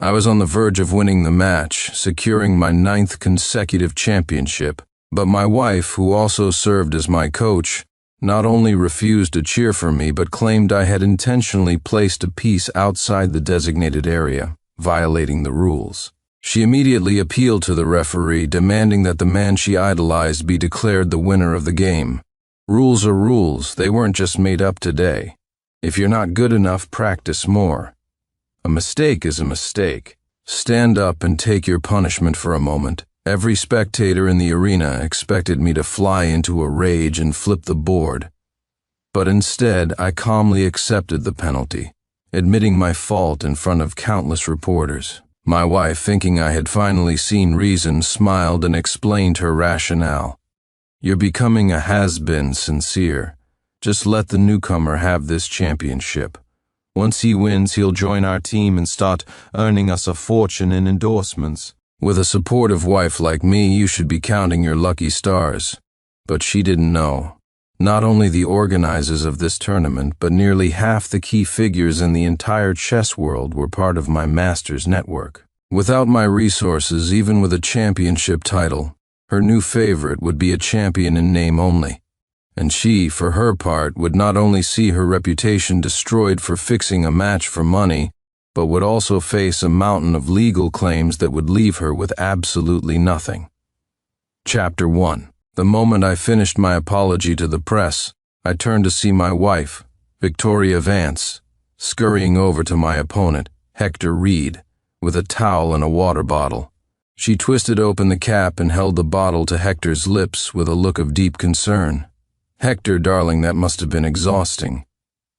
I was on the verge of winning the match, securing my 9th consecutive championship, but my wife, who also served as my coach, not only refused to cheer for me but claimed I had intentionally placed a piece outside the designated area, violating the rules. She immediately appealed to the referee, demanding that the man she idolized be declared the winner of the game. Rules are rules, they weren't just made up today. If you're not good enough, practice more. A mistake is a mistake. Stand up and take your punishment for a moment. Every spectator in the arena expected me to fly into a rage and flip the board. But instead, I calmly accepted the penalty, admitting my fault in front of countless reporters. My wife, thinking I had finally seen reason, smiled and explained her rationale. "You're becoming a has-been, Sincere. Just let the newcomer have this championship. Once he wins, he'll join our team and start earning us a fortune in endorsements. With a supportive wife like me, you should be counting your lucky stars." But she didn't know. Not only the organizers of this tournament, but nearly half the key figures in the entire chess world were part of my master's network. Without my resources, even with a championship title, her new favorite would be a champion in name only. And she, for her part, would not only see her reputation destroyed for fixing a match for money, but would also face a mountain of legal claims that would leave her with absolutely nothing. Chapter 1. The moment I finished my apology to the press, I turned to see my wife, Victoria Vance, scurrying over to my opponent, Hector Reed, with a towel and a water bottle. She twisted open the cap and held the bottle to Hector's lips with a look of deep concern. "Hector, darling, that must have been exhausting.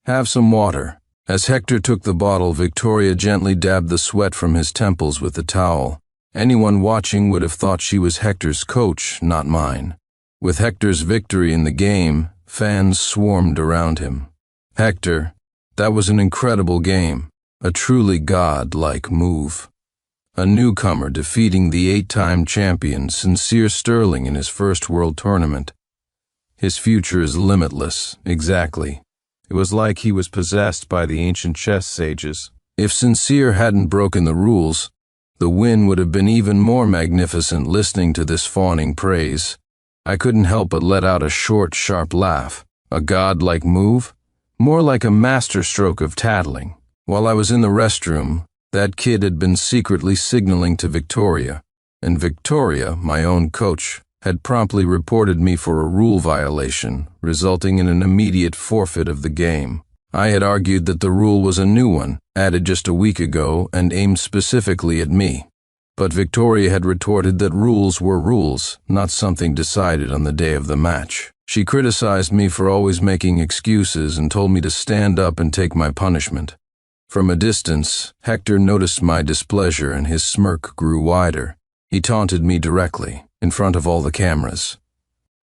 Have some water." As Hector took the bottle, Victoria gently dabbed the sweat from his temples with the towel. Anyone watching would have thought she was Hector's coach, not mine. With Hector's victory in the game, fans swarmed around him. "Hector, that was an incredible game, a truly god-like move. A newcomer defeating the 8-time champion Sincere Sterling in his first world tournament. His future is limitless, exactly. It was like he was possessed by the ancient chess sages. If Sincere hadn't broken the rules, the win would have been even more magnificent. Listening to this fawning praise, I couldn't help but let out a short, sharp laugh. A god-like move? More like a masterstroke of tattling. While I was in the restroom, that kid had been secretly signaling to Victoria, and Victoria, my own coach, had promptly reported me for a rule violation, resulting in an immediate forfeit of the game. I had argued that the rule was a new one, added just a week ago, and aimed specifically at me. But Victoria had retorted that rules were rules, not something decided on the day of the match. She criticized me for always making excuses and told me to stand up and take my punishment. From a distance, Hector noticed my displeasure and his smirk grew wider. He taunted me directly, in front of all the cameras.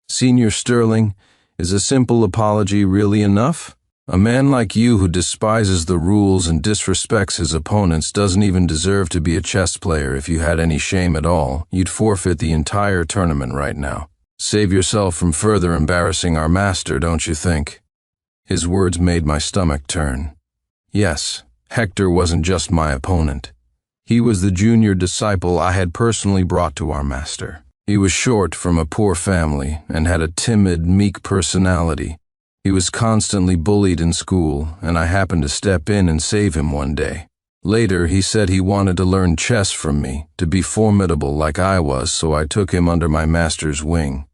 "Senior Sterling, is a simple apology really enough? A man like you who despises the rules and disrespects his opponents doesn't even deserve to be a chess player. If you had any shame at all, you'd forfeit the entire tournament right now. Save yourself from further embarrassing our master, don't you think?" His words made my stomach turn. Yes, Hector wasn't just my opponent. He was the junior disciple I had personally brought to our master. He was short, from a poor family, and had a timid, meek personality. He was constantly bullied in school, and I happened to step in and save him one day. Later, he said he wanted to learn chess from me, to be formidable like I was, so I took him under my master's wing.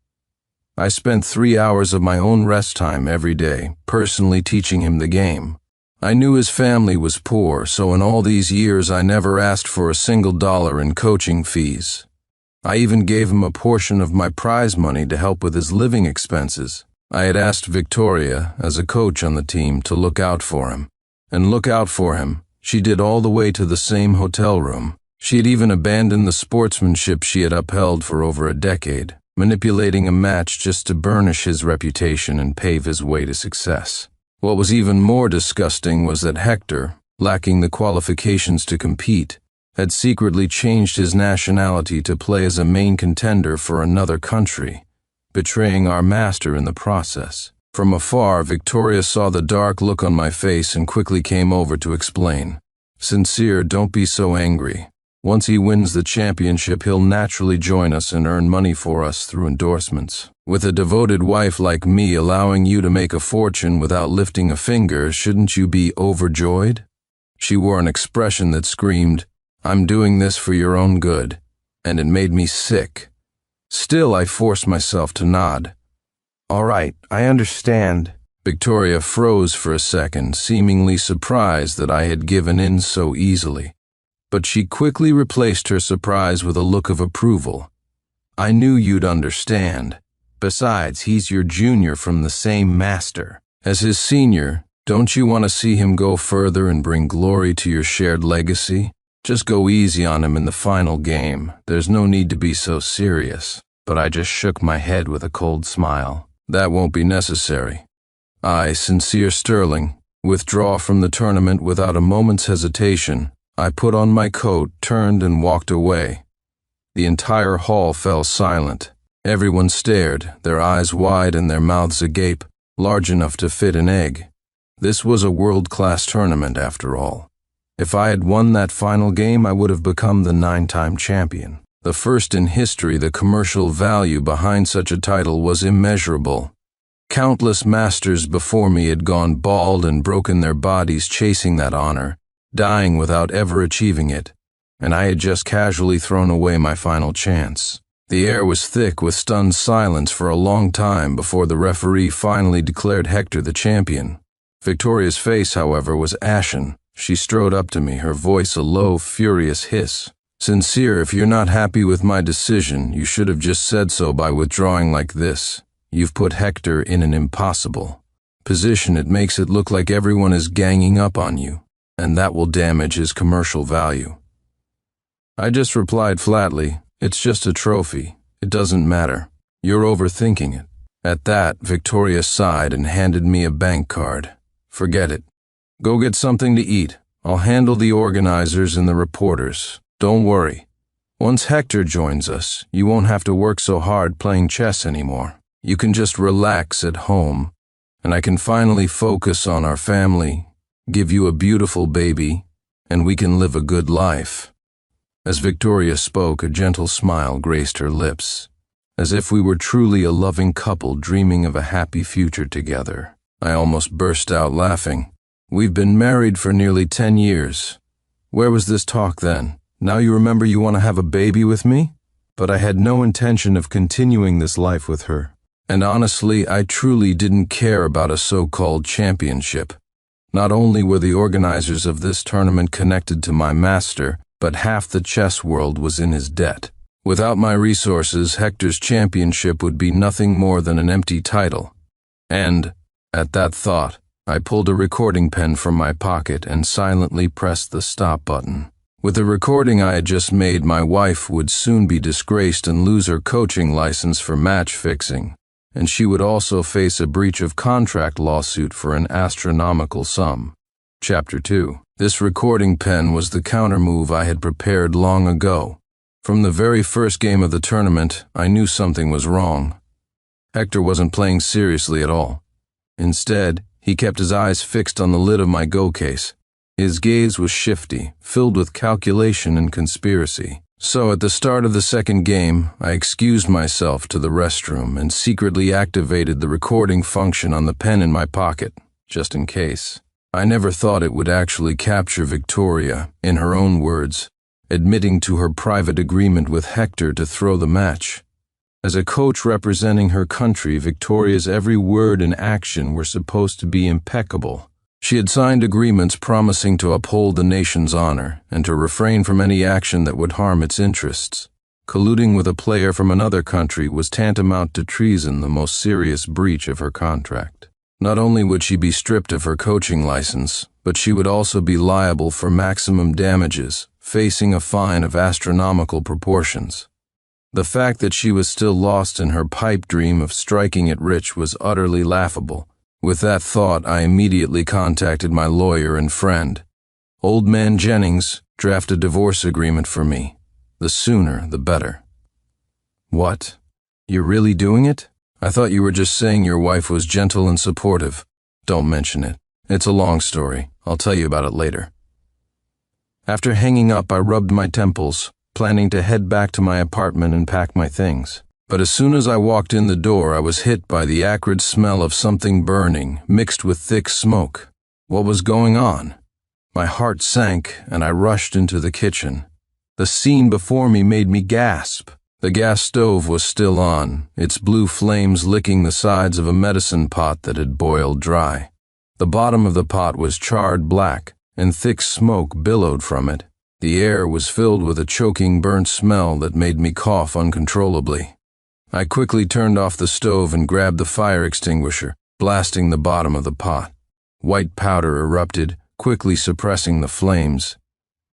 I spent 3 hours of my own rest time every day, personally teaching him the game. I knew his family was poor, so in all these years I never asked for a single dollar in coaching fees. I even gave him a portion of my prize money to help with his living expenses. I had asked Victoria, as a coach on the team, to look out for him. And look out for him, she did, all the way to the same hotel room. She had even abandoned the sportsmanship she had upheld for over a decade, manipulating a match just to burnish his reputation and pave his way to success. What was even more disgusting was that Hector, lacking the qualifications to compete, had secretly changed his nationality to play as a main contender for another country, betraying our master in the process. From afar, Victoria saw the dark look on my face and quickly came over to explain. Sincere, don't be so angry. Once he wins the championship, he'll naturally join us and earn money for us through endorsements. With a devoted wife like me allowing you to make a fortune without lifting a finger, shouldn't you be overjoyed? She wore an expression that screamed, "I'm doing this for your own good," and it made me sick. Still, I forced myself to nod. "All right, I understand." Victoria froze for a second, seemingly surprised that I had given in so easily. But she quickly replaced her surprise with a look of approval. "I knew you'd understand. Besides, he's your junior from the same master. As his senior, don't you want to see him go further and bring glory to your shared legacy? Just go easy on him in the final game. There's no need to be so serious." But I just shook my head with a cold smile. "That won't be necessary. I, Sincere Sterling, withdraw from the tournament without a moment's hesitation." I put on my coat, turned, and walked away. The entire hall fell silent. Everyone stared, their eyes wide and their mouths agape, large enough to fit an egg. This was a world-class tournament, after all. If I had won that final game, I would have become the 9-time champion. The first in history, the commercial value behind such a title was immeasurable. Countless masters before me had gone bald and broken their bodies chasing that honor, dying without ever achieving it, and I had just casually thrown away my final chance. The air was thick with stunned silence for a long time before the referee finally declared Hector the champion. Victoria's face, however, was ashen. She strode up to me, her voice a low, furious hiss. "Sincere, if you're not happy with my decision, you should have just said so by withdrawing like this. You've put Hector in an impossible position. It makes it look like everyone is ganging up on you, and that will damage his commercial value." I just replied flatly, "It's just a trophy. It doesn't matter. You're overthinking it." At that, Victoria sighed and handed me a bank card. "Forget it. Go get something to eat. I'll handle the organizers and the reporters. Don't worry. Once Hector joins us, you won't have to work so hard playing chess anymore. You can just relax at home, and I can finally focus on our family, give you a beautiful baby, and we can live a good life." As Victoria spoke, a gentle smile graced her lips, as if we were truly a loving couple dreaming of a happy future together. I almost burst out laughing. "We've been married for nearly 10 years. Where was this talk then? Now you remember you want to have a baby with me?" But I had no intention of continuing this life with her. And honestly, I truly didn't care about a so-called championship. Not only were the organizers of this tournament connected to my master, but half the chess world was in his debt. Without my resources, Hector's championship would be nothing more than an empty title. And, at that thought, I pulled a recording pen from my pocket and silently pressed the stop button. With the recording I had just made, my wife would soon be disgraced and lose her coaching license for match fixing, and she would also face a breach of contract lawsuit for an astronomical sum. Chapter 2. This recording pen was the countermove I had prepared long ago. From the very first game of the tournament, I knew something was wrong. Hector wasn't playing seriously at all. Instead, he kept his eyes fixed on the lid of my Go case. His gaze was shifty, filled with calculation and conspiracy. So at the start of the second game, I excused myself to the restroom and secretly activated the recording function on the pen in my pocket, just in case. I never thought it would actually capture Victoria, in her own words, admitting to her private agreement with Hector to throw the match. As a coach representing her country, Victoria's every word and action were supposed to be impeccable. She had signed agreements promising to uphold the nation's honor and to refrain from any action that would harm its interests. Colluding with a player from another country was tantamount to treason, the most serious breach of her contract. Not only would she be stripped of her coaching license, but she would also be liable for maximum damages, facing a fine of astronomical proportions. The fact that she was still lost in her pipe dream of striking it rich was utterly laughable. With that thought, I immediately contacted my lawyer and friend. Old man Jennings, draft a divorce agreement for me. The sooner, the better. What? You're really doing it? I thought you were just saying your wife was gentle and supportive. Don't mention it. It's a long story. I'll tell you about it later. After hanging up, I rubbed my temples, planning to head back to my apartment and pack my things. But as soon as I walked in the door, I was hit by the acrid smell of something burning, mixed with thick smoke. What was going on? My heart sank, and I rushed into the kitchen. The scene before me made me gasp. The gas stove was still on, its blue flames licking the sides of a medicine pot that had boiled dry. The bottom of the pot was charred black, and thick smoke billowed from it. The air was filled with a choking burnt smell that made me cough uncontrollably. I quickly turned off the stove and grabbed the fire extinguisher, blasting the bottom of the pot. White powder erupted, quickly suppressing the flames.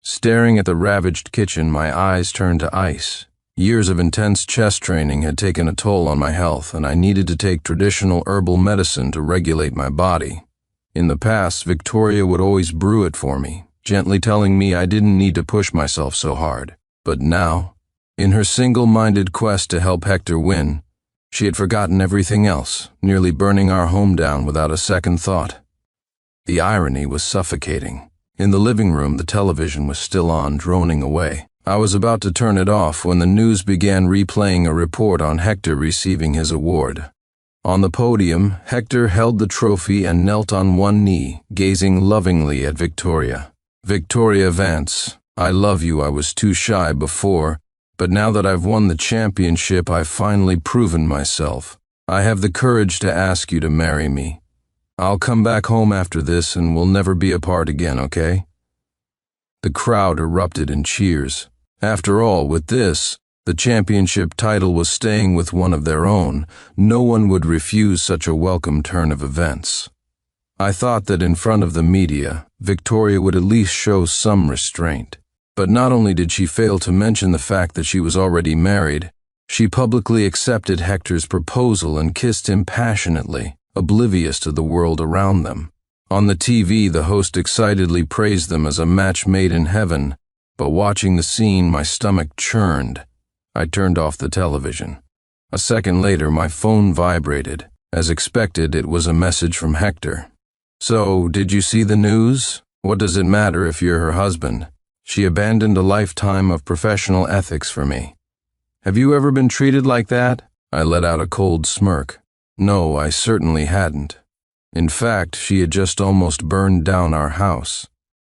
Staring at the ravaged kitchen, my eyes turned to ice. Years of intense chest training had taken a toll on my health, and I needed to take traditional herbal medicine to regulate my body. In the past, Victoria would always brew it for me, gently telling me I didn't need to push myself so hard. But now, in her single-minded quest to help Hector win, she had forgotten everything else, nearly burning our home down without a second thought. The irony was suffocating. In the living room, the television was still on, droning away. I was about to turn it off when the news began replaying a report on Hector receiving his award. On the podium, Hector held the trophy and knelt on one knee, gazing lovingly at Victoria. "Victoria Vance, I love you. I was too shy before, but now that I've won the championship, I've finally proven myself. I have the courage to ask you to marry me. I'll come back home after this and we'll never be apart again, okay?" The crowd erupted in cheers. After all, with this, the championship title was staying with one of their own. No one would refuse such a welcome turn of events. I thought that in front of the media, Victoria would at least show some restraint. But not only did she fail to mention the fact that she was already married, she publicly accepted Hector's proposal and kissed him passionately, oblivious to the world around them. On the TV, the host excitedly praised them as a match made in heaven, but watching the scene, my stomach churned. I turned off the television. A second later, my phone vibrated. As expected, it was a message from Hector. "So, did you see the news? What does it matter if you're her husband? She abandoned a lifetime of professional ethics for me. Have you ever been treated like that?" I let out a cold smirk. No, I certainly hadn't. In fact, she had just almost burned down our house.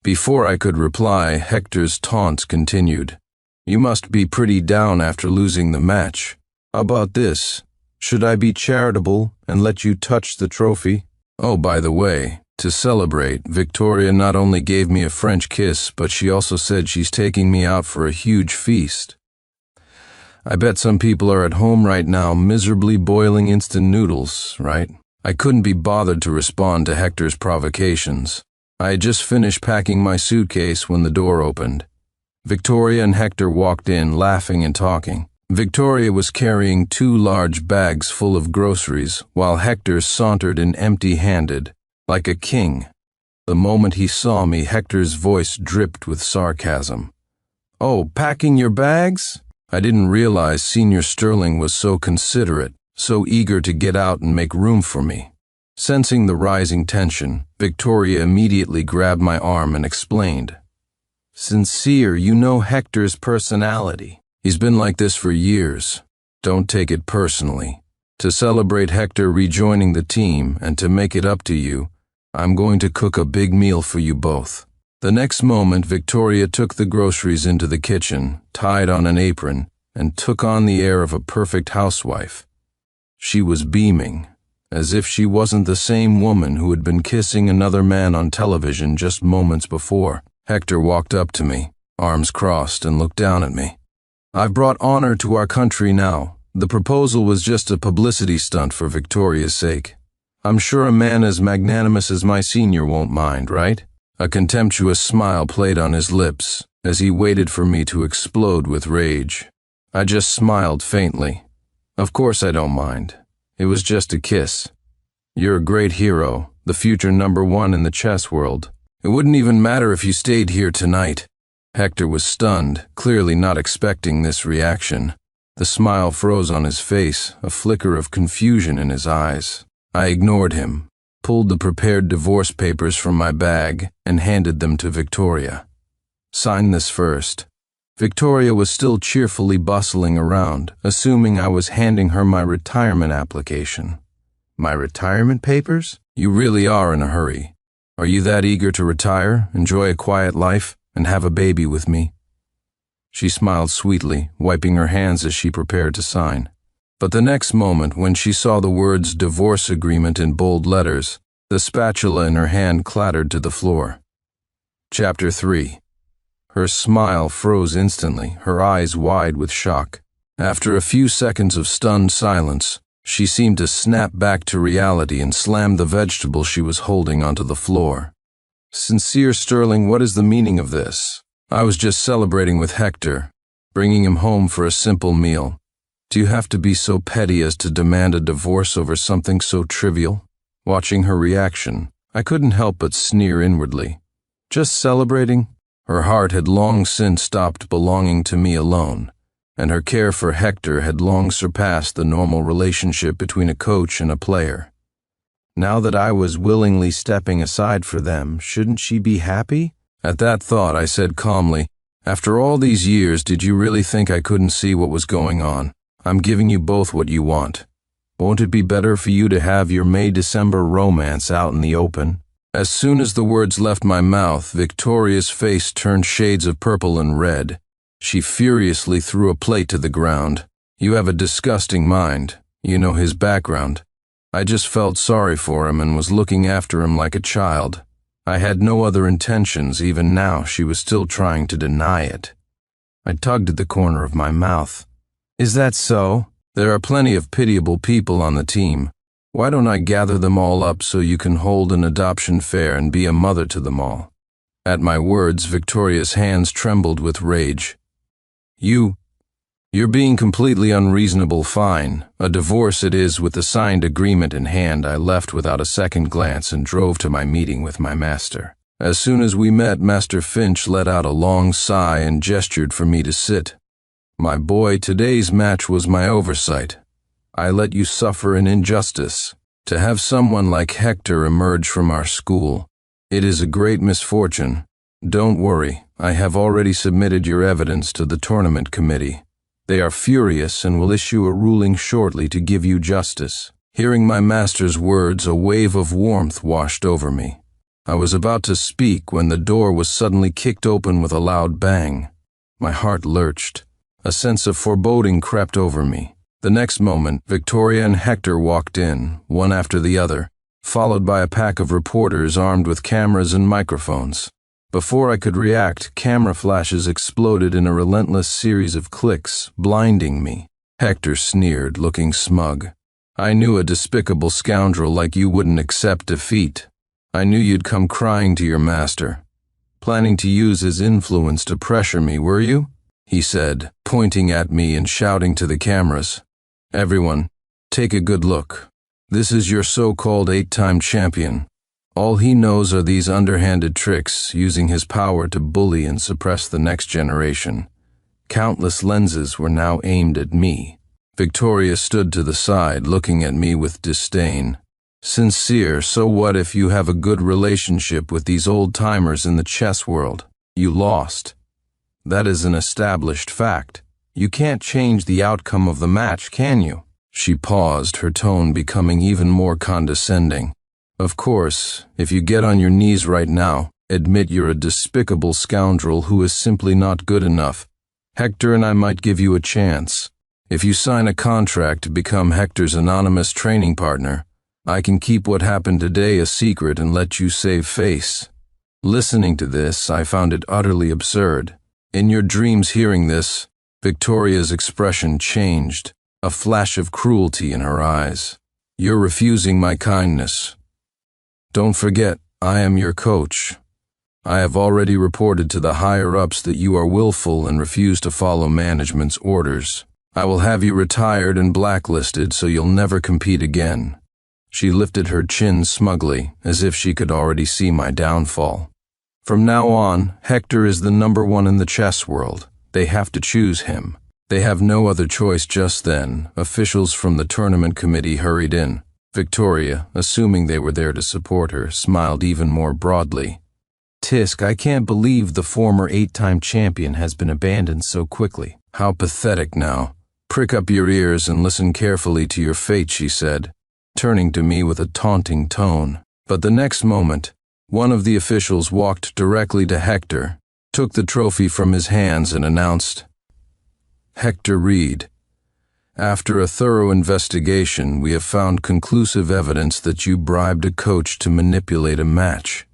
Before I could reply, Hector's taunts continued. "You must be pretty down after losing the match. How about this? Should I be charitable and let you touch the trophy? Oh, by the way, to celebrate, Victoria not only gave me a French kiss, but she also said she's taking me out for a huge feast." I bet some people are at home right now miserably boiling instant noodles, right? I couldn't be bothered to respond to Hector's provocations. I had just finished packing my suitcase when the door opened. Victoria and Hector walked in, laughing and talking. Victoria was carrying 2 large bags full of groceries, while Hector sauntered in empty-handed, like a king. The moment he saw me, Hector's voice dripped with sarcasm. "Oh, packing your bags?" I didn't realize Senior Sterling was so considerate, so eager to get out and make room for me. Sensing the rising tension, Victoria immediately grabbed my arm and explained. "Sincere, you know Hector's personality. He's been like this for years. Don't take it personally. To celebrate Hector rejoining the team and to make it up to you, I'm going to cook a big meal for you both." The next moment, Victoria took the groceries into the kitchen, tied on an apron, and took on the air of a perfect housewife. She was beaming, as if she wasn't the same woman who had been kissing another man on television just moments before. Hector walked up to me, arms crossed, and looked down at me. "I've brought honor to our country now. The proposal was just a publicity stunt for Victoria's sake. I'm sure a man as magnanimous as my senior won't mind, right?" A contemptuous smile played on his lips as he waited for me to explode with rage. I just smiled faintly. "Of course I don't mind. It was just a kiss. You're a great hero, the future #1 in the chess world. It wouldn't even matter if you stayed here tonight." Hector was stunned, clearly not expecting this reaction. The smile froze on his face, a flicker of confusion in his eyes. I ignored him, pulled the prepared divorce papers from my bag, and handed them to Victoria. Sign this first." Victoria was still cheerfully bustling around, assuming I was handing her my retirement application. "My retirement papers? You really are in a hurry. Are you that eager to retire, enjoy a quiet life, and have a baby with me?" She smiled sweetly, wiping her hands as she prepared to sign. But the next moment, when she saw the words divorce agreement in bold letters, the spatula in her hand clattered to the floor. Chapter 3. Her smile froze instantly, her eyes wide with shock. After a few seconds of stunned silence, she seemed to snap back to reality and slammed the vegetable she was holding onto the floor. "Sincere Sterling, what is the meaning of this? I was just celebrating with Hector, bringing him home for a simple meal. Do you have to be so petty as to demand a divorce over something so trivial?" Watching her reaction, I couldn't help but sneer inwardly. Just celebrating? Her heart had long since stopped belonging to me alone, and her care for Hector had long surpassed the normal relationship between a coach and a player. Now that I was willingly stepping aside for them, shouldn't she be happy? At that thought, I said calmly, "After all these years, did you really think I couldn't see what was going on? I'm giving you both what you want. Won't it be better for you to have your May-December romance out in the open?" As soon as the words left my mouth, Victoria's face turned shades of purple and red. She furiously threw a plate to the ground. "You have a disgusting mind. You know his background." I just felt sorry for him and was looking after him like a child. I had no other intentions. Even now she was still trying to deny it. I tugged at the corner of my mouth. "Is that so? There are plenty of pitiable people on the team. Why don't I gather them all up so you can hold an adoption fair and be a mother to them all?" At my words, Victoria's hands trembled with rage. You're being completely unreasonable. Fine. A divorce it is. With the signed agreement in hand, I left without a second glance and drove to my meeting with my master. As soon as we met, Master Finch let out a long sigh and gestured for me to sit. "My boy, today's match was my oversight. I let you suffer an injustice. To have someone like Hector emerge from our school, it is a great misfortune. Don't worry, I have already submitted your evidence to the tournament committee. They are furious and will issue a ruling shortly to give you justice." Hearing my master's words, a wave of warmth washed over me. I was about to speak when the door was suddenly kicked open with a loud bang. My heart lurched. A sense of foreboding crept over me. The next moment, Victoria and Hector walked in, one after the other, followed by a pack of reporters armed with cameras and microphones. Before I could react, camera flashes exploded in a relentless series of clicks, blinding me. Hector sneered, looking smug. "I knew a despicable scoundrel like you wouldn't accept defeat. I knew you'd come crying to your master. Planning to use his influence to pressure me, were you?" he said, pointing at me and shouting to the cameras. "Everyone, take a good look. This is your so-called 8-time champion. All he knows are these underhanded tricks, using his power to bully and suppress the next generation." Countless lenses were now aimed at me. Victoria stood to the side, looking at me with disdain. "Sincere, so what if you have a good relationship with these old-timers in the chess world? You lost. That is an established fact. You can't change the outcome of the match, can you?" She paused, her tone becoming even more condescending. "Of course, if you get on your knees right now, admit you're a despicable scoundrel who is simply not good enough. Hector and I might give you a chance. If you sign a contract to become Hector's anonymous training partner, I can keep what happened today a secret and let you save face." Listening to this, I found it utterly absurd. In your dreams hearing this, Victoria's expression changed, a flash of cruelty in her eyes. "You're refusing my kindness. Don't forget, I am your coach. I have already reported to the higher-ups that you are willful and refuse to follow management's orders. I will have you retired and blacklisted so you'll never compete again." She lifted her chin smugly, as if she could already see my downfall. "From now on, Hector is the number one in the chess world. They have to choose him. They have no other choice just then." Officials from the tournament committee hurried in. Victoria, assuming they were there to support her, smiled even more broadly. tisk, I can't believe the former 8-time champion has been abandoned so quickly. How pathetic now. Prick up your ears and listen carefully to your fate, she said, turning to me with a taunting tone. But the next moment, one of the officials walked directly to Hector, took the trophy from his hands and announced, "Hector Reed, after a thorough investigation, we have found conclusive evidence that you bribed a coach to manipulate a match.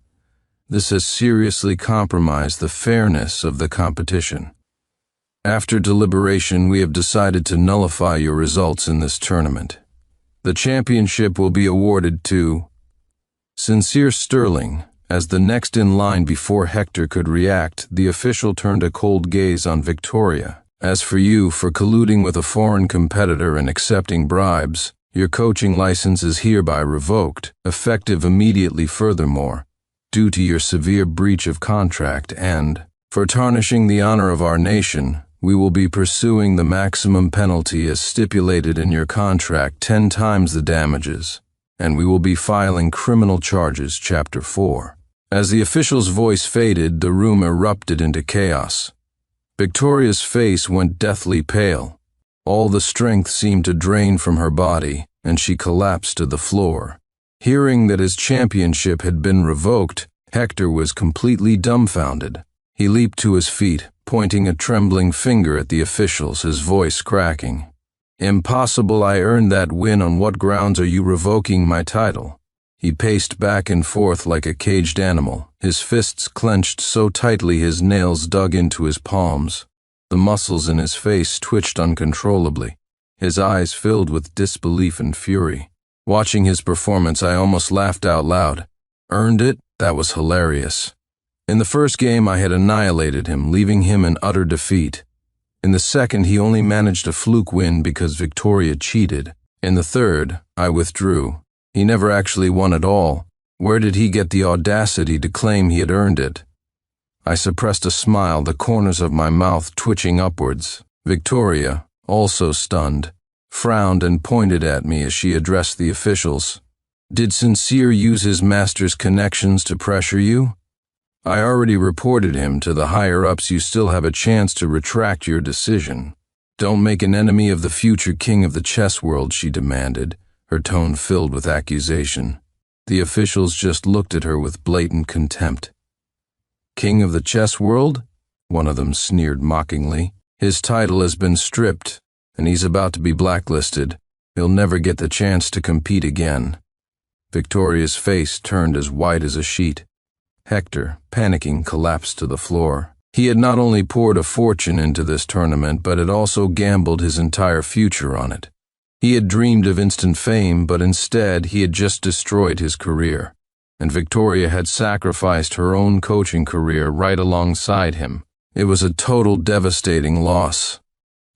This has seriously compromised the fairness of the competition. After deliberation, we have decided to nullify your results in this tournament. The championship will be awarded to Sincere Sterling." As the next in line before Hector could react, the official turned a cold gaze on Victoria. "As for you, for colluding with a foreign competitor and accepting bribes, your coaching license is hereby revoked, effective immediately. Furthermore, due to your severe breach of contract and for tarnishing the honor of our nation, we will be pursuing the maximum penalty as stipulated in your contract, 10 times the damages, and we will be filing criminal charges, Chapter 4. As the official's voice faded, the room erupted into chaos. Victoria's face went deathly pale. All the strength seemed to drain from her body, and she collapsed to the floor. Hearing that his championship had been revoked, Hector was completely dumbfounded. He leaped to his feet, pointing a trembling finger at the officials, his voice cracking. "Impossible! I earned that win. On what grounds are you revoking my title?" He paced back and forth like a caged animal, his fists clenched so tightly his nails dug into his palms. The muscles in his face twitched uncontrollably, his eyes filled with disbelief and fury. Watching his performance, I almost laughed out loud. Earned it? That was hilarious. In the first game, I had annihilated him, leaving him in utter defeat. In the second, he only managed a fluke win because Victoria cheated. In the third, I withdrew. He never actually won at all. Where did he get the audacity to claim he had earned it? I suppressed a smile, the corners of my mouth twitching upwards. Victoria, also stunned, frowned and pointed at me as she addressed the officials. "Did Sincere use his master's connections to pressure you?" "I already reported him to the higher-ups. You still have a chance to retract your decision. Don't make an enemy of the future king of the chess world," she demanded, her tone filled with accusation. The officials just looked at her with blatant contempt. "King of the chess world?" one of them sneered mockingly. "His title has been stripped, and he's about to be blacklisted. He'll never get the chance to compete again." Victoria's face turned as white as a sheet. Hector, panicking, collapsed to the floor. He had not only poured a fortune into this tournament, but had also gambled his entire future on it. He had dreamed of instant fame, but instead he had just destroyed his career, and Victoria had sacrificed her own coaching career right alongside him. It was a total devastating loss.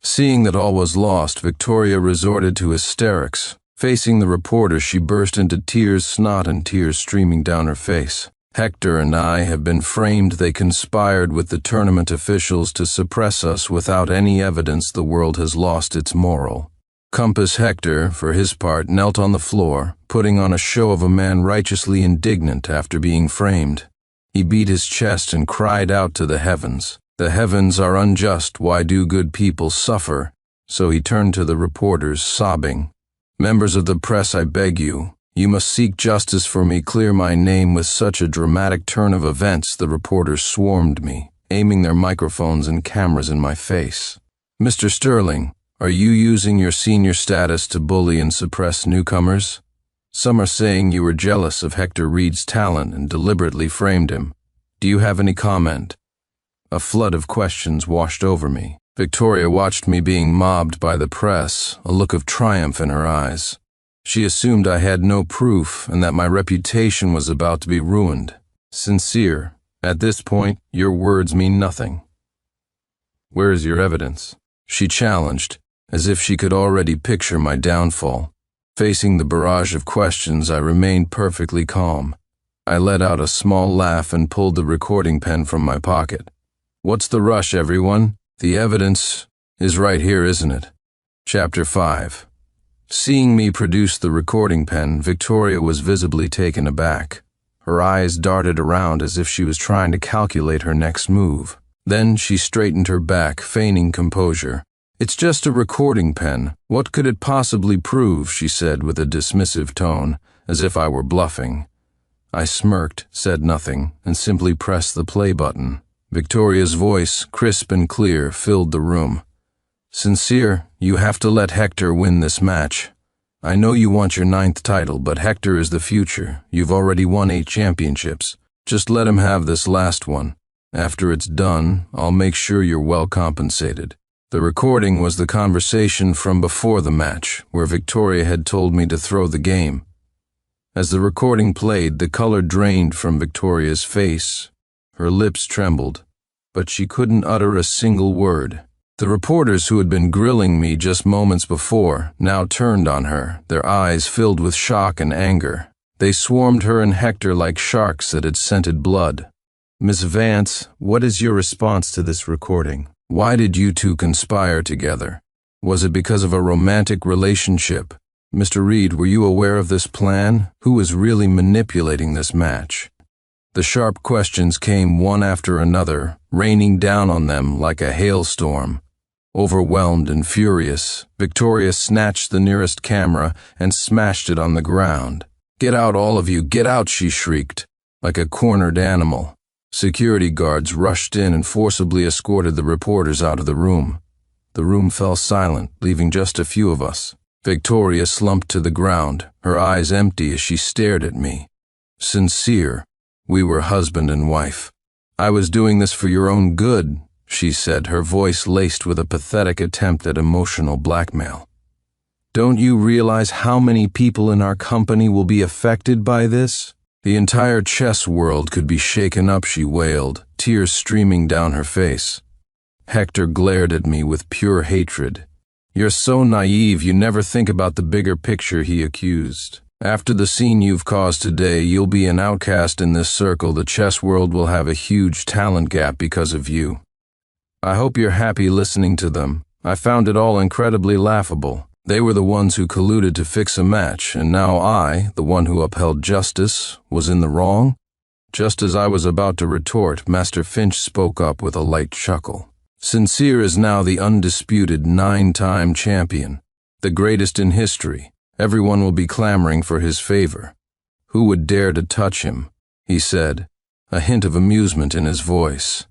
Seeing that all was lost, Victoria resorted to hysterics. Facing the reporter, she burst into tears, snot and tears streaming down her face. "Hector and I have been framed. They conspired with the tournament officials to suppress us. Without any evidence, the world has lost its moral." Compass Hector, for his part, knelt on the floor, putting on a show of a man righteously indignant after being framed. He beat his chest and cried out to the heavens. "The heavens are unjust. Why do good people suffer?" So he turned to the reporters, sobbing. "Members of the press, I beg you. You must seek justice for me. Clear my name." With such a dramatic turn of events, the reporters swarmed me, aiming their microphones and cameras in my face. "Mr. Sterling, are you using your senior status to bully and suppress newcomers? Some are saying you were jealous of Hector Reed's talent and deliberately framed him. Do you have any comment?" A flood of questions washed over me. Victoria watched me being mobbed by the press, a look of triumph in her eyes. She assumed I had no proof and that my reputation was about to be ruined. "Sincere, at this point, your words mean nothing. Where is your evidence?" she challenged, as if she could already picture my downfall. Facing the barrage of questions, I remained perfectly calm. I let out a small laugh and pulled the recording pen from my pocket. "What's the rush, everyone? The evidence is right here, isn't it?" Chapter 5. Seeing me produce the recording pen, Victoria was visibly taken aback. Her eyes darted around as if she was trying to calculate her next move. Then she straightened her back, feigning composure. "It's just a recording pen. What could it possibly prove?" she said with a dismissive tone, as if I were bluffing. I smirked, said nothing, and simply pressed the play button. Victoria's voice, crisp and clear, filled the room. "Sincere, you have to let Hector win this match. I know you want your 9th title, but Hector is the future. You've already won 8 championships. Just let him have this last one. After it's done, I'll make sure you're well compensated." The recording was the conversation from before the match, where Victoria had told me to throw the game. As the recording played, the color drained from Victoria's face. Her lips trembled, but she couldn't utter a single word. The reporters who had been grilling me just moments before now turned on her, their eyes filled with shock and anger. They swarmed her and Hector like sharks that had scented blood. "Miss Vance, what is your response to this recording? Why did you two conspire together? Was it because of a romantic relationship? Mr. Reed, were you aware of this plan? Who was really manipulating this match?" The sharp questions came one after another, raining down on them like a hailstorm. Overwhelmed and furious, Victoria snatched the nearest camera and smashed it on the ground. "Get out, all of you, get out," she shrieked, like a cornered animal. Security guards rushed in and forcibly escorted the reporters out of the room. The room fell silent, leaving just a few of us. Victoria slumped to the ground, her eyes empty as she stared at me. "Sincere, we were husband and wife. I was doing this for your own good," she said, her voice laced with a pathetic attempt at emotional blackmail. "Don't you realize how many people in our company will be affected by this? The entire chess world could be shaken up," she wailed, tears streaming down her face. Hector glared at me with pure hatred. "You're so naive, you never think about the bigger picture," he accused. "After the scene you've caused today, you'll be an outcast in this circle. The chess world will have a huge talent gap because of you. I hope you're happy listening to them. I found it all incredibly laughable. They were the ones who colluded to fix a match, and now I, the one who upheld justice, was in the wrong?" Just as I was about to retort, Master Finch spoke up with a light chuckle. "Sincere is now the undisputed 9-time champion, the greatest in history. Everyone will be clamoring for his favor. Who would dare to touch him?" he said, a hint of amusement in his voice.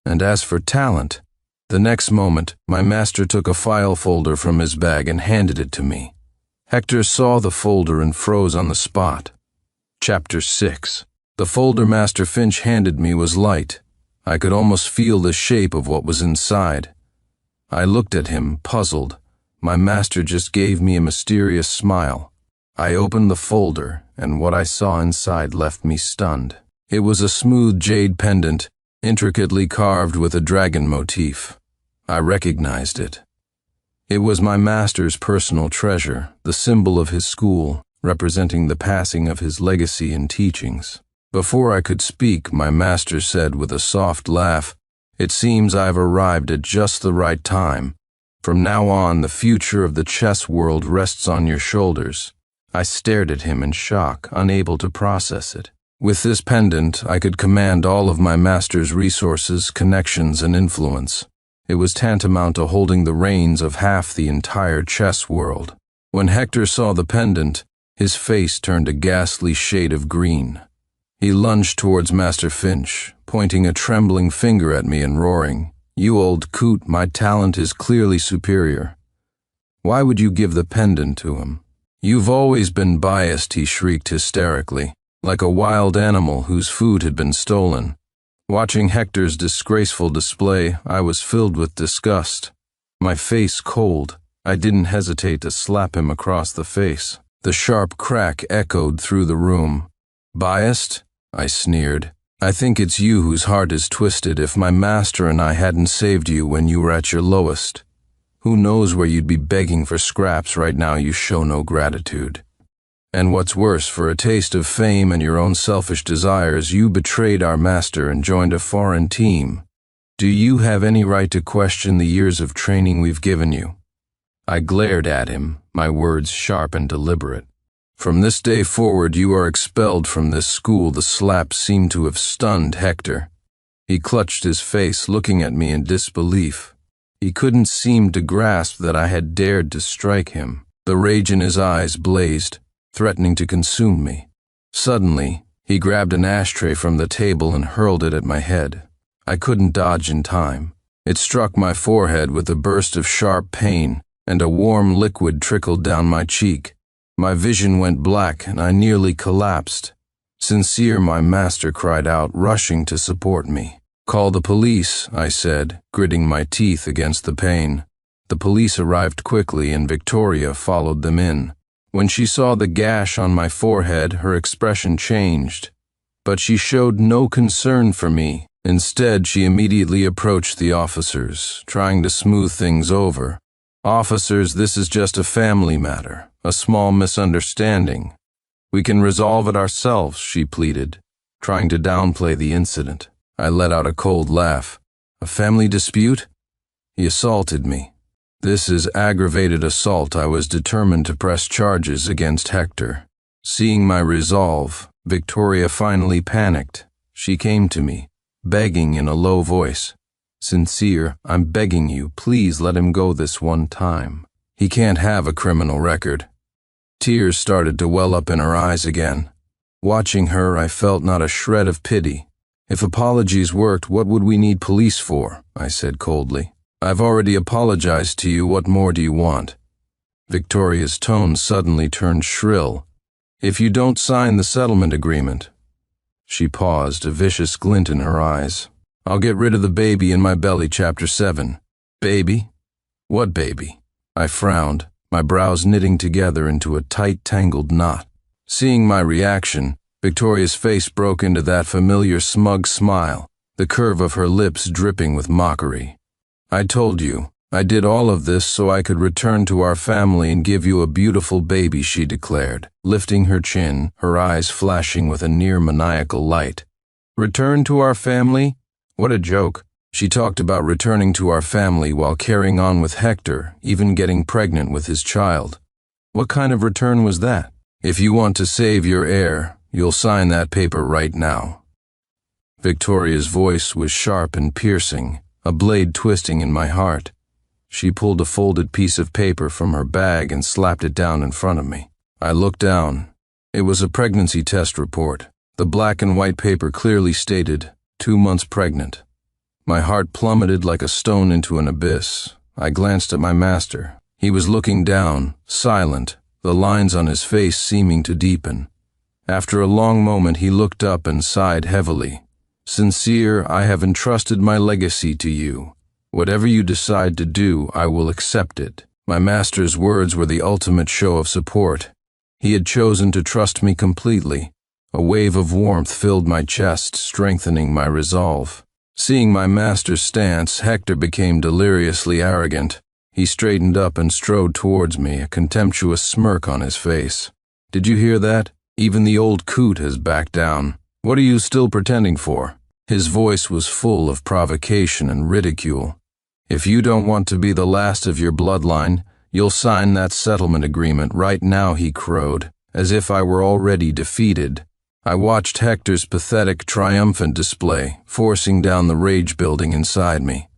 "And as for talent," the next moment, my master took a file folder from his bag and handed it to me. Hector saw the folder and froze on the spot. Chapter 6. The folder Master Finch handed me was light. I could almost feel the shape of what was inside. I looked at him, puzzled. My master just gave me a mysterious smile. I opened the folder, and what I saw inside left me stunned. It was a smooth jade pendant, intricately carved with a dragon motif. I recognized it. It was my master's personal treasure, the symbol of his school, representing the passing of his legacy and teachings. Before I could speak, my master said with a soft laugh, "It seems I've arrived at just the right time. From now on, the future of the chess world rests on your shoulders." I stared at him in shock, unable to process it. With this pendant, I could command all of my master's resources, connections, and influence. It was tantamount to holding the reins of half the entire chess world. When Hector saw the pendant, his face turned a ghastly shade of green. He lunged towards Master Finch, pointing a trembling finger at me and roaring, "You old coot, my talent is clearly superior. Why would you give the pendant to him?" "You've always been biased," he shrieked hysterically, like a wild animal whose food had been stolen. Watching Hector's disgraceful display, I was filled with disgust. My face cold, I didn't hesitate to slap him across the face. The sharp crack echoed through the room. "Biased?" I sneered. "I think it's you whose heart is twisted. If my master and I hadn't saved you when you were at your lowest, who knows where you'd be begging for scraps right now. You show no gratitude. And what's worse, for a taste of fame and your own selfish desires, you betrayed our master and joined a foreign team. Do you have any right to question the years of training we've given you?" I glared at him, my words sharp and deliberate. From this day forward you are expelled from this school." The slap seemed to have stunned Hector. He clutched his face, looking at me in disbelief. He couldn't seem to grasp that I had dared to strike him. The rage in his eyes blazed, threatening to consume me. Suddenly, he grabbed an ashtray from the table and hurled it at my head. I couldn't dodge in time. It struck my forehead with a burst of sharp pain, and a warm liquid trickled down my cheek. My vision went black, and I nearly collapsed. "Sincere," my master cried out, rushing to support me. "Call the police," I said, gritting my teeth against the pain. The police arrived quickly, and Victoria followed them in. When she saw the gash on my forehead, her expression changed. But she showed no concern for me. Instead, she immediately approached the officers, trying to smooth things over. "Officers, this is just a family matter, a small misunderstanding. We can resolve it ourselves," she pleaded, trying to downplay the incident. I let out a cold laugh. "A family dispute? He assaulted me." "This is aggravated assault." I was determined to press charges against Hector. Seeing my resolve, Victoria finally panicked. She came to me, begging in a low voice. "Sincere, I'm begging you, please let him go this one time. He can't have a criminal record." Tears started to well up in her eyes again. Watching her, I felt not a shred of pity. "If apologies worked, what would we need police for?" I said coldly. "I've already apologized to you. What more do you want?" Victoria's tone suddenly turned shrill. "If you don't sign the settlement agreement—" She paused, a vicious glint in her eyes. "I'll get rid of the baby in my belly." Chapter 7. "Baby? What baby?" I frowned, my brows knitting together into a tight, tangled knot. Seeing my reaction, Victoria's face broke into that familiar smug smile, the curve of her lips dripping with mockery. "I told you, I did all of this so I could return to our family and give you a beautiful baby," she declared, lifting her chin, her eyes flashing with a near maniacal light. "Return to our family? What a joke." She talked about returning to our family while carrying on with Hector, even getting pregnant with his child. What kind of return was that? "If you want to save your heir, you'll sign that paper right now." Victoria's voice was sharp and piercing, a blade twisting in my heart. She pulled a folded piece of paper from her bag and slapped it down in front of me. I looked down. It was a pregnancy test report. The black and white paper clearly stated, 2 months pregnant. My heart plummeted like a stone into an abyss. I glanced at my master. He was looking down, silent, the lines on his face seeming to deepen. After a long moment, he looked up and sighed heavily. "Sincere, I have entrusted my legacy to you. Whatever you decide to do, I will accept it." My master's words were the ultimate show of support. He had chosen to trust me completely. A wave of warmth filled my chest, strengthening my resolve. Seeing my master's stance, Hector became deliriously arrogant. He straightened up and strode towards me, a contemptuous smirk on his face. "Did you hear that? Even the old coot has backed down. What are you still pretending for?" His voice was full of provocation and ridicule. "If you don't want to be the last of your bloodline, you'll sign that settlement agreement right now," he crowed, as if I were already defeated. I watched Hector's pathetic, triumphant display, forcing down the rage building inside me.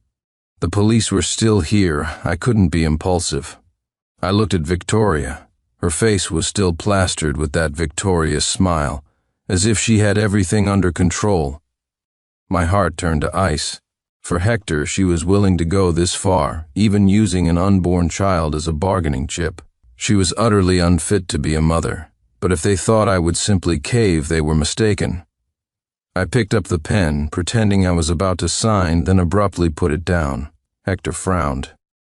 The police were still here. I couldn't be impulsive. I looked at Victoria. Her face was still plastered with that victorious smile, as if she had everything under control. My heart turned to ice. For Hector, she was willing to go this far, even using an unborn child as a bargaining chip. She was utterly unfit to be a mother. But if they thought I would simply cave, they were mistaken. I picked up the pen, pretending I was about to sign, then abruptly put it down. Hector frowned.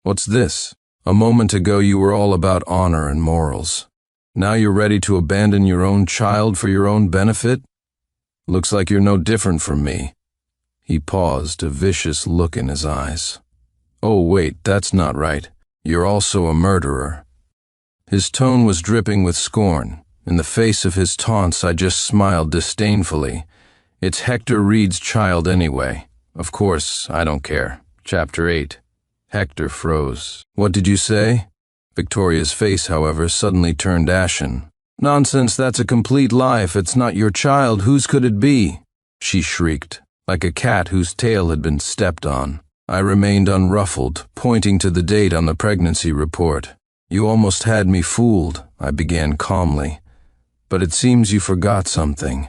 "What's this? A moment ago you were all about honor and morals. Now you're ready to abandon your own child for your own benefit? Looks like you're no different from me." He paused, a vicious look in his eyes. "Oh wait, that's not right. You're also a murderer." His tone was dripping with scorn. In the face of his taunts, I just smiled disdainfully. It's Hector Reed's child anyway. Of course, I don't care. Chapter 8. Hector froze. "What did you say?" Victoria's face, however, suddenly turned ashen. Nonsense, that's a complete lie. If it's not your child, whose could it be? She shrieked, like a cat whose tail had been stepped on. I remained unruffled, pointing to the date on the pregnancy report. You almost had me fooled, I began calmly. But it seems you forgot something.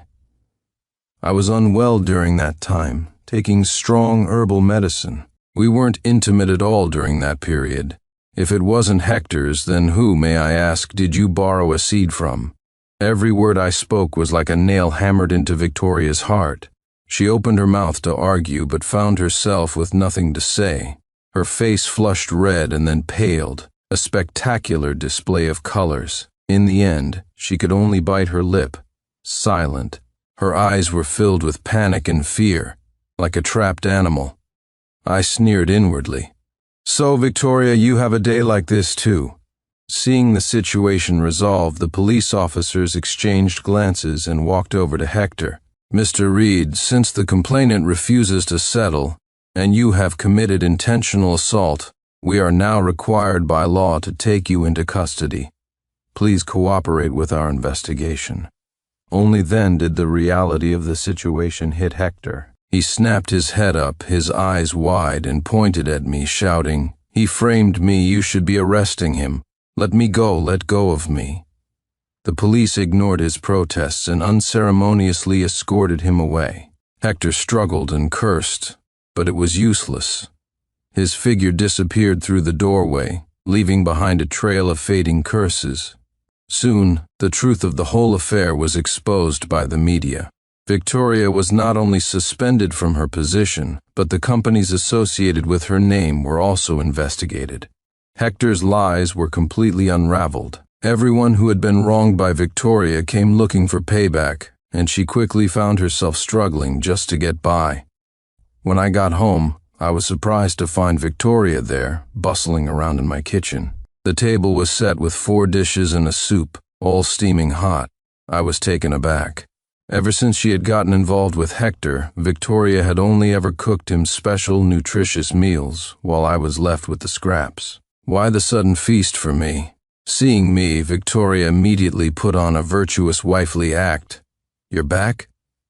I was unwell during that time, taking strong herbal medicine. We weren't intimate at all during that period. If it wasn't Hector's, then who, may I ask, did you borrow a seed from? Every word I spoke was like a nail hammered into Victoria's heart. She opened her mouth to argue, but found herself with nothing to say. Her face flushed red and then paled, a spectacular display of colors. In the end, she could only bite her lip, silent. Her eyes were filled with panic and fear, like a trapped animal. I sneered inwardly. So, Victoria, you have a day like this too. Seeing the situation resolved, the police officers exchanged glances and walked over to Hector. Mr. Reed, since the complainant refuses to settle, and you have committed intentional assault, we are now required by law to take you into custody. Please cooperate with our investigation. Only then did the reality of the situation hit Hector. He snapped his head up, his eyes wide, and pointed at me, shouting, "He framed me, you should be arresting him. Let me go, let go of me." The police ignored his protests and unceremoniously escorted him away. Hector struggled and cursed, but it was useless. His figure disappeared through the doorway, leaving behind a trail of fading curses. Soon, the truth of the whole affair was exposed by the media. Victoria was not only suspended from her position, but the companies associated with her name were also investigated. Hector's lies were completely unraveled. Everyone who had been wronged by Victoria came looking for payback, and she quickly found herself struggling just to get by. When I got home, I was surprised to find Victoria there, bustling around in my kitchen. The table was set with 4 dishes and a soup, all steaming hot. I was taken aback. Ever since she had gotten involved with Hector, Victoria had only ever cooked him special, nutritious meals, while I was left with the scraps. Why the sudden feast for me? Seeing me, Victoria immediately put on a virtuous wifely act. "You're back?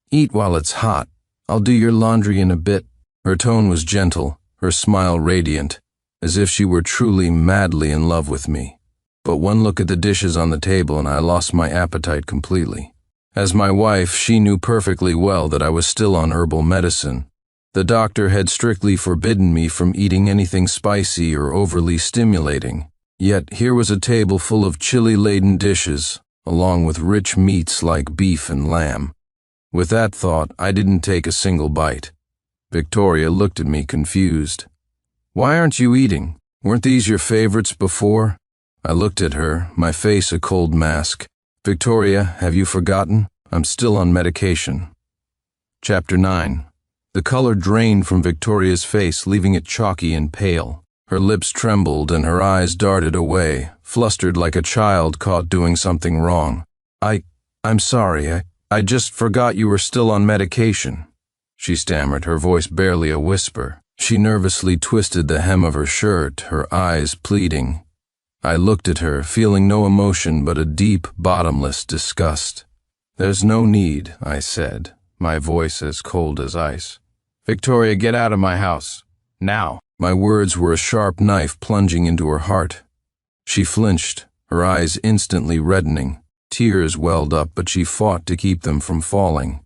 Eat while it's hot. I'll do your laundry in a bit." Her tone was gentle, her smile radiant, as if she were truly madly in love with me. But one look at the dishes on the table and I lost my appetite completely. As my wife, she knew perfectly well that I was still on herbal medicine. The doctor had strictly forbidden me from eating anything spicy or overly stimulating. Yet here was a table full of chili-laden dishes, along with rich meats like beef and lamb. With that thought, I didn't take a single bite. Victoria looked at me confused. "Why aren't you eating? Weren't these your favorites before?" I looked at her, my face a cold mask. "Victoria, have you forgotten? I'm still on medication." Chapter 9. The color drained from Victoria's face, leaving it chalky and pale. Her lips trembled and her eyes darted away, flustered like a child caught doing something wrong. I'm sorry, I just forgot you were still on medication," she stammered, her voice barely a whisper. She nervously twisted the hem of her shirt, her eyes pleading. I looked at her, feeling no emotion but a deep, bottomless disgust. "There's no need," I said, my voice as cold as ice. "Victoria, get out of my house. Now." My words were a sharp knife plunging into her heart. She flinched, her eyes instantly reddening. Tears welled up, but she fought to keep them from falling.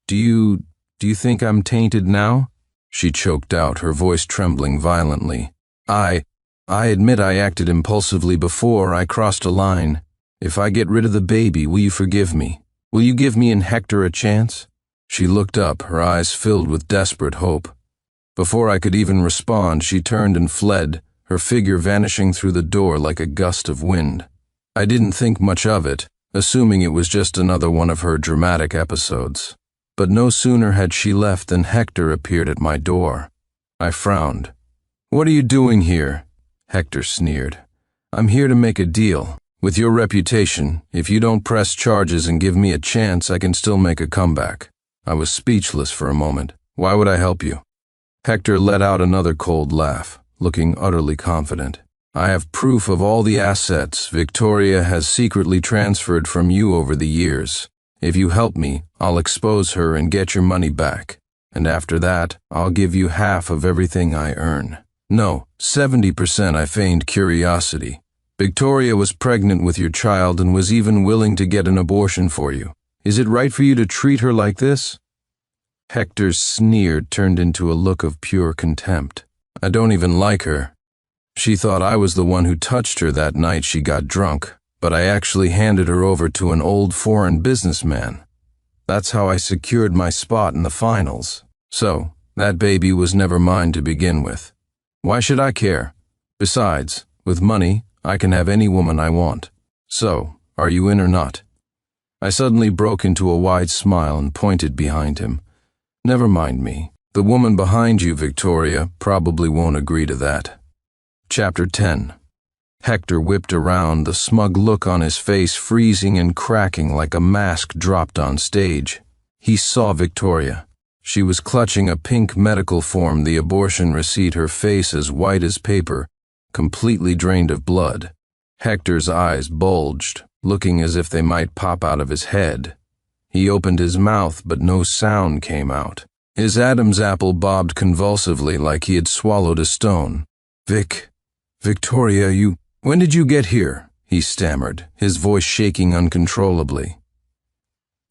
Do you think I'm tainted now?" she choked out, her voice trembling violently. I admit I acted impulsively before. I crossed a line. If I get rid of the baby, will you forgive me? Will you give me and Hector a chance?" She looked up, her eyes filled with desperate hope. Before I could even respond, she turned and fled, her figure vanishing through the door like a gust of wind. I didn't think much of it, assuming it was just another one of her dramatic episodes. But no sooner had she left than Hector appeared at my door. I frowned. "What are you doing here?" Hector sneered. "I'm here to make a deal. With your reputation, if you don't press charges and give me a chance, I can still make a comeback." I was speechless for a moment. "Why would I help you?" Hector let out another cold laugh, looking utterly confident. I have proof of all the assets Victoria has secretly transferred from you over the years. If you help me, I'll expose her and get your money back. And after that, I'll give you half of everything I earn. No, 70%. I feigned curiosity. Victoria was pregnant with your child and was even willing to get an abortion for you. Is it right for you to treat her like this? Hector's sneer turned into a look of pure contempt. I don't even like her. She thought I was the one who touched her that night she got drunk, but I actually handed her over to an old foreign businessman. That's how I secured my spot in the finals. So, that baby was never mine to begin with. Why should I care? Besides, with money, I can have any woman I want. So, are you in or not? I suddenly broke into a wide smile and pointed behind him. Never mind me. The woman behind you, Victoria, probably won't agree to that. Chapter 10. Hector whipped around, the smug look on his face freezing and cracking like a mask dropped on stage. He saw Victoria. She was clutching a pink medical form, the abortion receipt, her face as white as paper, completely drained of blood. Hector's eyes bulged, looking as if they might pop out of his head. He opened his mouth, but no sound came out. His Adam's apple bobbed convulsively like he had swallowed a stone. Victoria, when did you get here? He stammered, his voice shaking uncontrollably.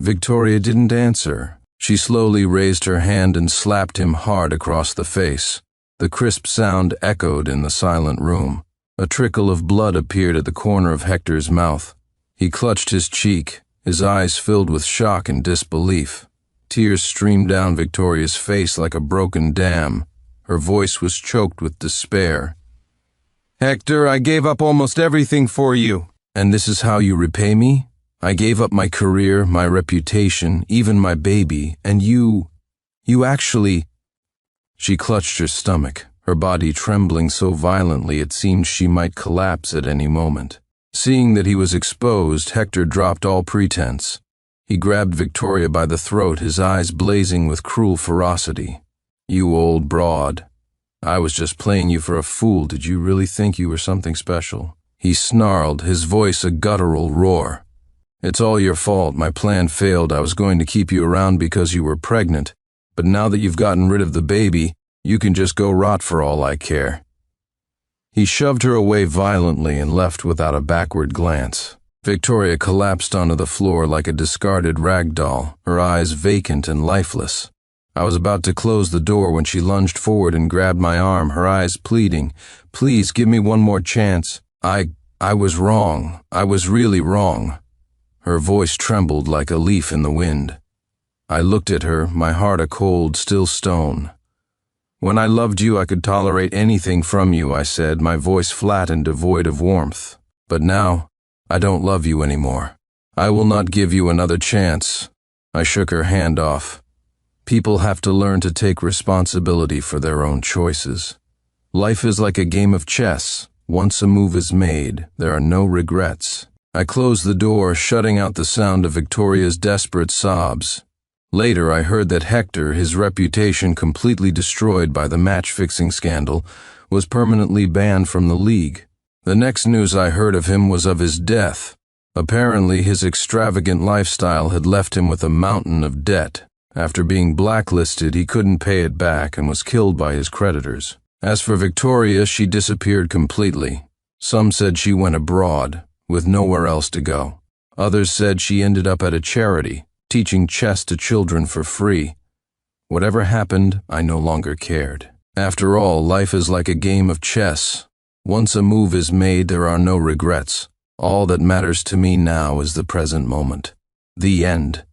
Victoria didn't answer. She slowly raised her hand and slapped him hard across the face. The crisp sound echoed in the silent room. A trickle of blood appeared at the corner of Hector's mouth. He clutched his cheek, his eyes filled with shock and disbelief. Tears streamed down Victoria's face like a broken dam. Her voice was choked with despair. Hector, I gave up almost everything for you. And this is how you repay me? I gave up my career, my reputation, even my baby, and you actually... She clutched her stomach, her body trembling so violently it seemed she might collapse at any moment. Seeing that he was exposed, Hector dropped all pretense. He grabbed Victoria by the throat, his eyes blazing with cruel ferocity. You old broad. I was just playing you for a fool. Did you really think you were something special? He snarled, his voice a guttural roar. It's all your fault. My plan failed. I was going to keep you around because you were pregnant, but now that you've gotten rid of the baby, you can just go rot for all I care. He shoved her away violently and left without a backward glance. Victoria collapsed onto the floor like a discarded rag doll, her eyes vacant and lifeless. I was about to close the door when she lunged forward and grabbed my arm, her eyes pleading, "Please give me one more chance. I was wrong. I was really wrong." Her voice trembled like a leaf in the wind. I looked at her, my heart a cold, still stone. When I loved you, I could tolerate anything from you, I said, my voice flat and devoid of warmth. But now, I don't love you anymore. I will not give you another chance. I shook her hand off. People have to learn to take responsibility for their own choices. Life is like a game of chess. Once a move is made, there are no regrets. I closed the door, shutting out the sound of Victoria's desperate sobs. Later, I heard that Hector, his reputation completely destroyed by the match-fixing scandal, was permanently banned from the league. The next news I heard of him was of his death. Apparently, his extravagant lifestyle had left him with a mountain of debt. After being blacklisted, he couldn't pay it back and was killed by his creditors. As for Victoria, she disappeared completely. Some said she went abroad, with nowhere else to go. Others said she ended up at a charity, teaching chess to children for free. Whatever happened, I no longer cared. After all, life is like a game of chess. Once a move is made, there are no regrets. All that matters to me now is the present moment. The end.